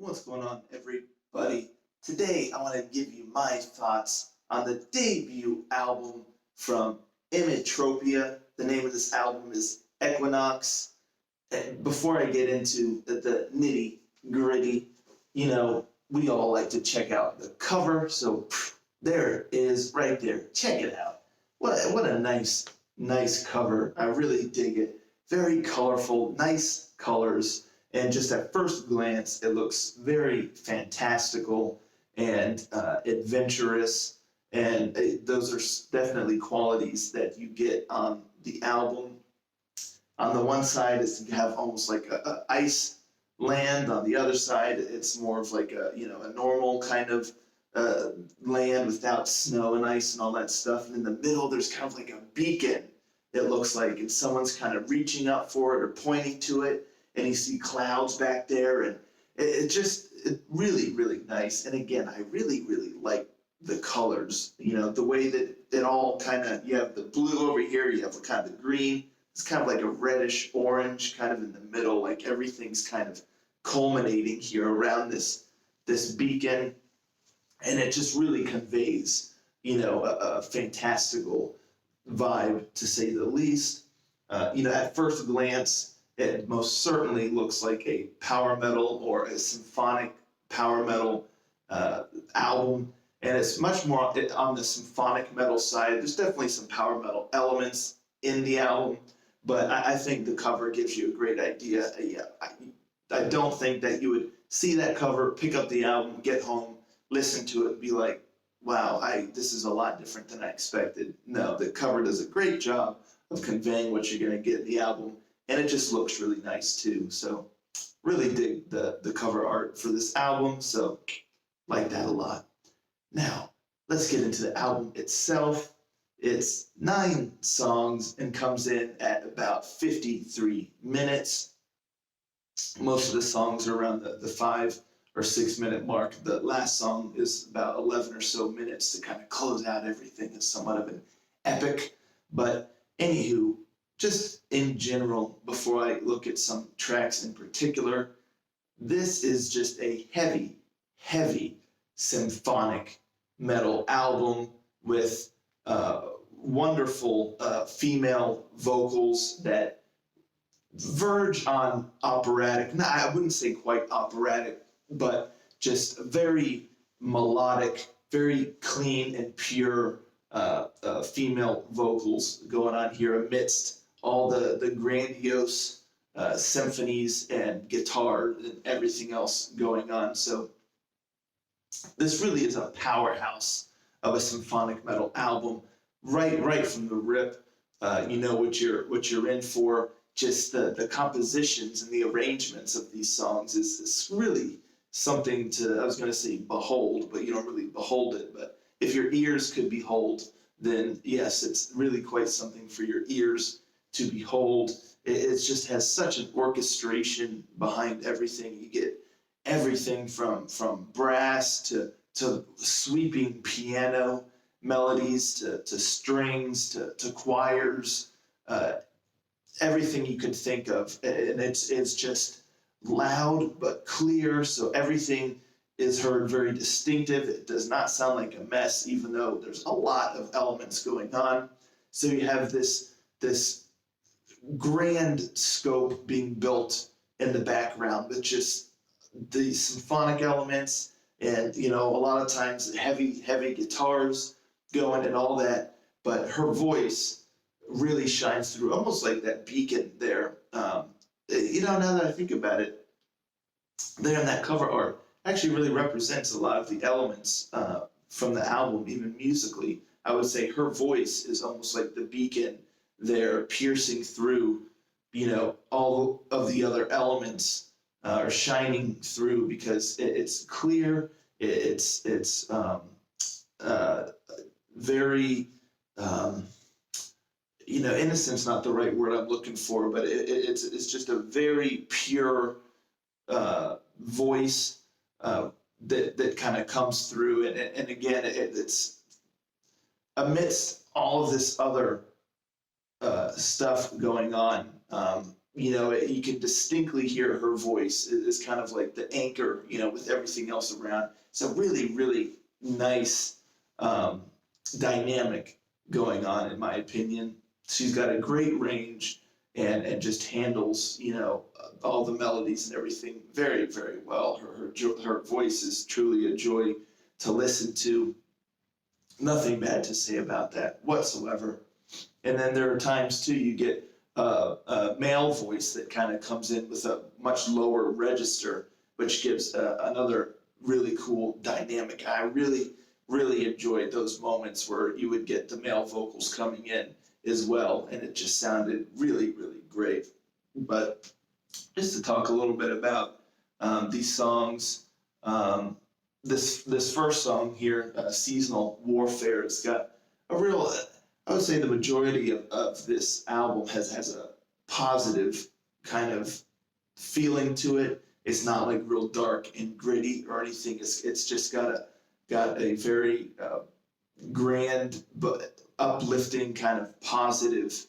What's going on, everybody? Today, I want to give you my thoughts on the debut album from Emetropia. The name of this album is Equinox. And before I get into the nitty gritty, we all like to check out the cover. So there it is right there. Check it out. What a nice cover. I really dig it. Very colorful, nice colors. And just at first glance, it looks very fantastical and adventurous. And those are definitely qualities that you get on the album. On the one side, is you have almost like a ice land. On the other side, it's more of like a normal kind of land without snow and ice and all that stuff. And in the middle, there's kind of like a beacon. It looks like, and someone's kind of reaching up for it or pointing to it. And you see clouds back there, and it really nice. And again, I really like the colors. The way that it all kind of, you have the blue over here, you have kind of the green. It's kind of like a reddish orange, kind of in the middle. Like everything's kind of culminating here around this beacon, and it just really conveys, a fantastical vibe, to say the least. At first glance, it most certainly looks like a power metal or a symphonic power metal album, and it's much more on the symphonic metal side. There's definitely some power metal elements in the album, but I think the cover gives you a great idea. I don't think that you would see that cover, pick up the album, get home, listen to it, and be like, wow, this is a lot different than I expected. No, the cover does a great job of conveying what you're going to get in the album. And it just looks really nice too. So really dig the cover art for this album. So like that a lot. Now, let's get into the album itself. It's 9 songs and comes in at about 53 minutes. Most of the songs are around the 5 or 6 minute mark. The last song is about 11 or so minutes to kind of close out everything. It's somewhat of an epic. But anywho, just in general, before I look at some tracks in particular, this is just a heavy symphonic metal album with wonderful female vocals that verge on operatic. No, I wouldn't say quite operatic, but just very melodic, very clean and pure female vocals going on here amidst all the grandiose symphonies and guitar and everything else going on. So this really is a powerhouse of a symphonic metal album, right from the rip. You know what you're in for. Just the compositions and the arrangements of these songs is really something to, I was going to say behold, but you don't really behold it. But if your ears could behold, then yes, it's really quite something for your ears to behold. It just has such an orchestration behind everything. You get everything from brass to sweeping piano melodies to strings to choirs, everything you could think of. And it's just loud but clear, so everything is heard very distinctive. It does not sound like a mess, even though there's a lot of elements going on. So you have this grand scope being built in the background with just the symphonic elements and, a lot of times heavy guitars going and all that. But her voice really shines through, almost like that beacon there. Now that I think about it, there in that cover art actually really represents a lot of the elements from the album, even musically. I would say her voice is almost like the beacon there, piercing through, all of the other elements are shining through because it's clear. It's very, innocent's not the right word I'm looking for, but it's just a very pure voice that kind of comes through, and again, it's amidst all of this other stuff going on. you can distinctly hear her voice is kind of like the anchor, with everything else around. It's a really, really nice dynamic going on, in my opinion. She's got a great range and just handles, all the melodies and everything very, very well. Her voice is truly a joy to listen to. Nothing bad to say about that whatsoever. And then there are times too you get a male voice that kind of comes in with a much lower register, which gives another really cool dynamic. I really, really enjoyed those moments where you would get the male vocals coming in as well, and it just sounded really, really great. But just to talk a little bit about these songs, this first song here, Seasonal Warfare, has got a real, I would say the majority of this album has a positive kind of feeling to it. It's not like real dark and gritty or anything. It's just got a very grand but uplifting kind of positive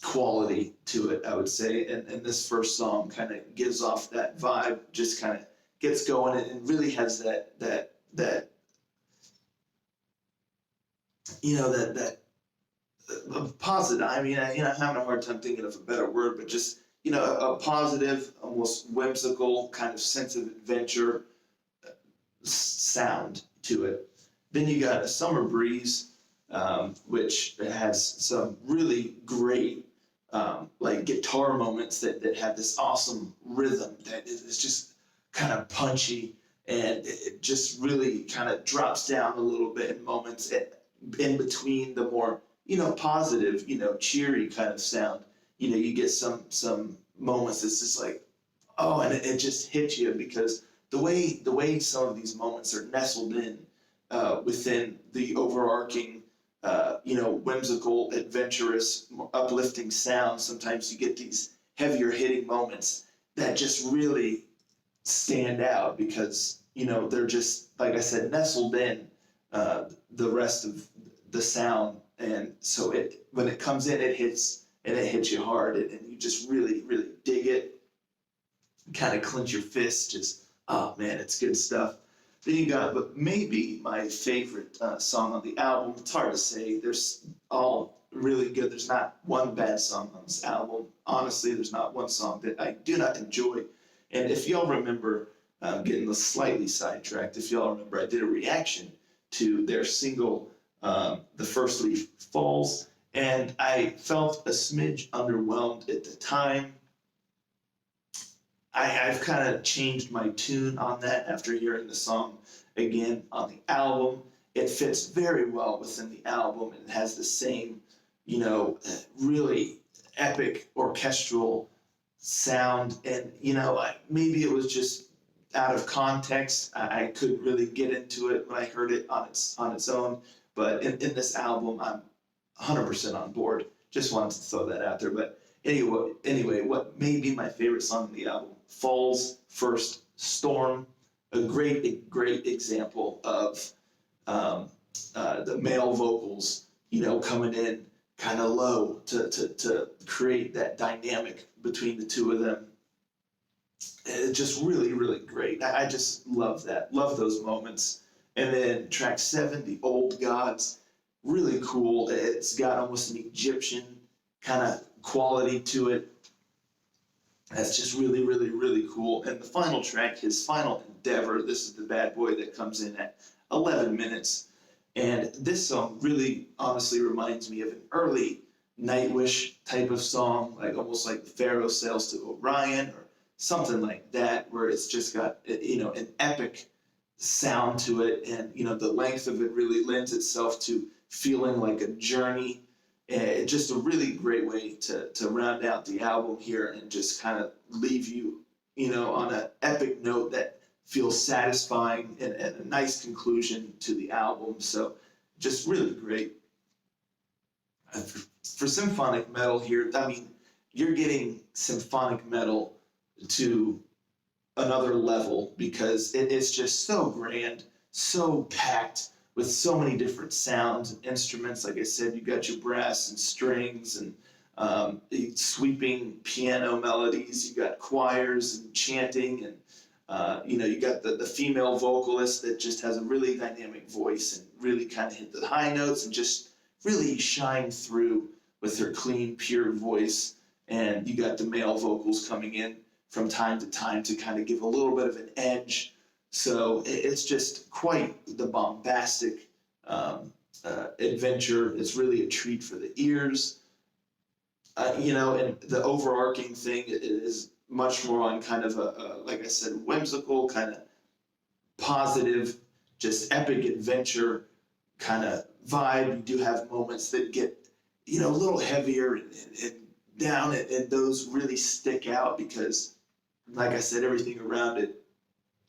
quality to it, I would say. And this first song kind of gives off that vibe, just kind of gets going and really has that positive. I mean, I'm having a hard time thinking of a better word, but just, a positive, almost whimsical kind of sense of adventure sound to it. Then you got a Summer Breeze, which has some really great like guitar moments that have this awesome rhythm that is just kind of punchy, and it just really kind of drops down a little bit in moments in between the more positive, cheery kind of sound. You get some moments that's just like, oh, and it just hits you because the way some of these moments are nestled in within the overarching whimsical, adventurous, uplifting sound. Sometimes you get these heavier hitting moments that just really stand out because they're just, like I said, nestled in the rest of the sound, and so when it comes in, it hits you hard, and you just really, really dig it. Kind of clench your fists, just, oh man, it's good stuff. Then you got, but maybe my favorite song on the album. It's hard to say. There's all really good. There's not one bad song on this album. Honestly, there's not one song that I do not enjoy. And if y'all remember, getting slightly sidetracked, if y'all remember, I did a reaction to their single, The First Leaf Falls, and I felt a smidge underwhelmed at the time. I've kind of changed my tune on that after hearing the song again on the album. It fits very well within the album and has the same, really epic orchestral sound. And, maybe it was just out of context. I couldn't really get into it when I heard it on its own. But in this album, I'm 100% on board. Just wanted to throw that out there. But anyway, what may be my favorite song on the album? Falls First Storm, a great example of the male vocals, coming in kind of low to create that dynamic between the two of them. It's just really, really great. I just love that. Love those moments. And then track 7, The Old Gods, really cool. It's got almost an Egyptian kind of quality to it. That's just really, really, really cool. And the final track, his final endeavor, this is the bad boy that comes in at 11 minutes. And this song really honestly reminds me of an early Nightwish type of song, like almost like Pharaoh Sails to Orion or something like that, where it's just got, an epic sound to it. And, the length of it really lends itself to feeling like a journey. Just a really great way to round out the album here and just kind of leave you, on an epic note that feels satisfying and a nice conclusion to the album. So just really great. For symphonic metal here, I mean, you're getting symphonic metal to another level because it's just so grand, so packed, with so many different sounds and instruments. Like I said, you got your brass and strings and sweeping piano melodies. You got choirs and chanting, and you got the female vocalist that just has a really dynamic voice and really kind of hit the high notes and just really shine through with her clean, pure voice. And you got the male vocals coming in from time to time to kind of give a little bit of an edge. So it's just quite the bombastic adventure. It's really a treat for the ears. And the overarching thing is much more on kind of like I said, whimsical, kind of positive, just epic adventure kind of vibe. You do have moments that get, a little heavier and down, and those really stick out because, like I said, everything around it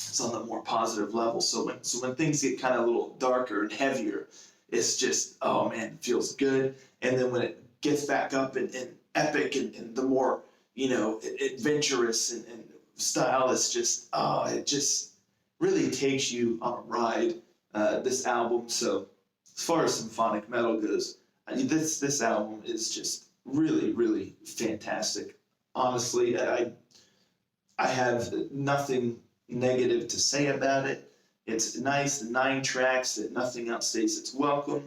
is on the more positive level. So when things get kind of a little darker and heavier, it's just, oh man, it feels good. And then when it gets back up and epic and the more, adventurous and style, it's just, it just really takes you on a ride, this album. So as far as symphonic metal goes, this album is just really, really fantastic. Honestly, I have nothing negative to say about it. It's nice, the 9 tracks that nothing outstays its welcome.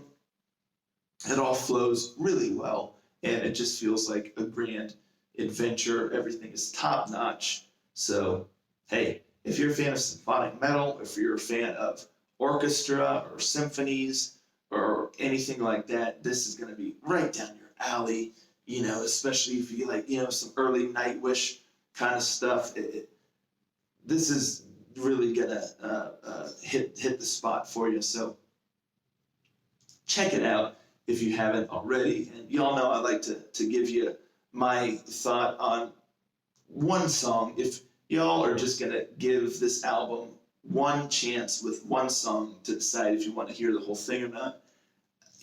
It all flows really well, and it just feels like a grand adventure. Everything is top notch. So, hey, if you're a fan of symphonic metal, if you're a fan of orchestra or symphonies or anything like that, this is going to be right down your alley. Especially if you like, some early Nightwish kind of stuff. This is really gonna hit the spot for you. So check it out if you haven't already. And y'all know I like to give you my thought on one song. If y'all are just gonna give this album one chance with one song to decide if you want to hear the whole thing or not,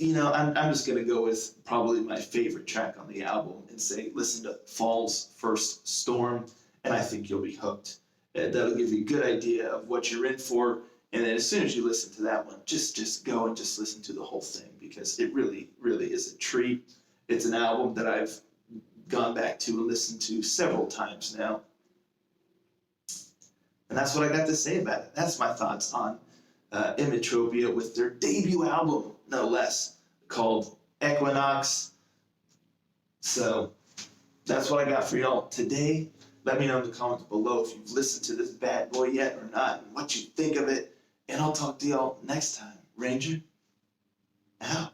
I'm just gonna go with probably my favorite track on the album and say listen to Fall's First Storm, and I think you'll be hooked. That'll give you a good idea of what you're in for. And then as soon as you listen to that one, just go and just listen to the whole thing, because it really, really is a treat. It's an album that I've gone back to and listened to several times now. And that's what I got to say about it. That's my thoughts on Emetropia with their debut album, no less, called Equinox. So that's what I got for y'all today. Let me know in the comments below if you've listened to this bad boy yet or not, and what you think of it. And I'll talk to y'all next time. Ranger, out.